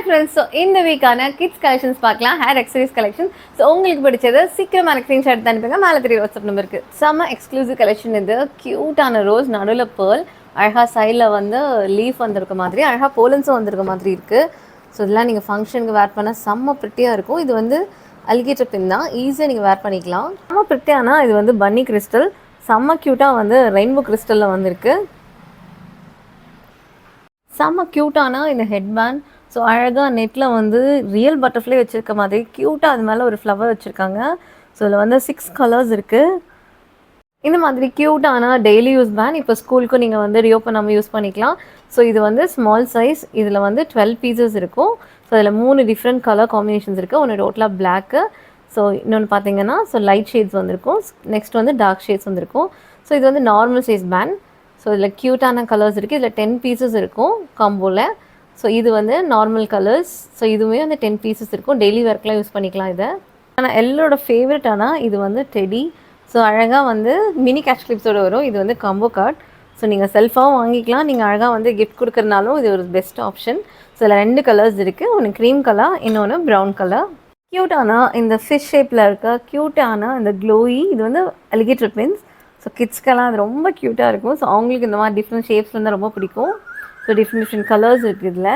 Friends, so இந்த வீக்கான kids collections பார்க்கலாம். Hair accessories collection. ஸோ உங்களுக்கு பிடிச்சது சீக்கிரமாக ஸ்க்ரீன்ஷாட் எடுத்து அனுப்புங்க. மேலே 3 வாட்ஸ்அப் நம்பர் இருக்குது. செம்ம எக்ஸ்க்ளூசிவ் கலெக்ஷன் இது. க்யூட்டான ரோஸ், நடுவில் பேர்ல், அழகாக சைடில் வந்து லீஃப் வந்திருக்க மாதிரி, அழகாக போலன்ஸும் வந்திருக்க மாதிரி இருக்குது. ஸோ இதெல்லாம் நீங்கள் ஃபங்க்ஷனுக்கு வேர் பண்ணால் செம்ம ப்ரிட்டியாக இருக்கும். இது வந்து அல்கேட்டர் பின் தான், ஈஸியாக நீங்கள் வேர் பண்ணிக்கலாம். செம்ம ப்ரிட்டியானா இது வந்து பன்னி கிறிஸ்டல், செம்ம க்யூட்டாக வந்து ரெயின்போ கிறிஸ்டலில் வந்திருக்கு. செம்ம க்யூட்டான இந்த ஹெட்பேண்ட். ஸோ அழகாக நெட்டில் வந்து ரியல் பட்டர்ஃப்ளை வச்சுருக்க மாதிரி க்யூட்டாக அது மேலே ஒரு ஃப்ளவர் வச்சுருக்காங்க. ஸோ இதில் வந்து 6 கலர்ஸ் இருக்குது. இந்த மாதிரி க்யூட்டான டெய்லி யூஸ் பேண்ட் இப்போ ஸ்கூலுக்கும் நீங்கள் வந்து ரீஓப்பன் நம்ம யூஸ் பண்ணிக்கலாம். ஸோ இது வந்து ஸ்மால் சைஸ், இதில் வந்து 12 பீசஸ் இருக்கும். ஸோ அதில் 3 டிஃப்ரெண்ட் கலர் காம்பினேஷன்ஸ் இருக்குது. ஒன்று டோட்டலாக பிளாக்கு, ஸோ இன்னொன்று பார்த்தீங்கன்னா ஸோ லைட் ஷேட்ஸ் வந்திருக்கும், நெக்ஸ்ட் வந்து டார்க் ஷேட்ஸ் வந்திருக்கும். ஸோ இது வந்து நார்மல் சைஸ் பேண்ட். ஸோ இதில் க்யூட்டான கலர்ஸ் இருக்குது. இதில் 10 பீசஸ் இருக்கும் காம்போவில். ஸோ இது வந்து நார்மல் கலர்ஸ். ஸோ இதுவுமே வந்து 10 பீசஸ் இருக்கும். டெய்லி ஒர்க்லாம் யூஸ் பண்ணிக்கலாம் இதை. ஆனால் எல்லோட ஃபேவரட் ஆனால் இது வந்து டெடி. ஸோ அழகாக வந்து மினி கேஷ் கிளிப்ஸோடு வரும். இது வந்து காம்போ கார்ட். ஸோ நீங்கள் செல்ஃபாகவும் வாங்கிக்கலாம், நீங்கள் அழகாக வந்து கிஃப்ட் கொடுக்குறதுனாலும் இது ஒரு பெஸ்ட் ஆப்ஷன். ஸோ இதில் 2 கலர்ஸ் இருக்குது. ஒன்று க்ரீம் கலர், இன்னொன்று ப்ரௌன் கலர். க்யூட்டான இந்த ஃபிஷ் ஷேப்பில் இருக்க க்யூட்டான இந்த க்ளோயி, இது வந்து அலிகேட்டர் பின்ஸ். ஸோ கிட்ஸ்க்கெல்லாம் அது ரொம்ப க்யூட்டாக இருக்கும். ஸோ அவங்களுக்கு இந்த மாதிரி டிஃப்ரெண்ட் ஷேப்ஸ் வந்து ரொம்ப பிடிக்கும். ஸோ டிஃப்ரெண்ட் கலர்ஸ் இருக்குது இதில்.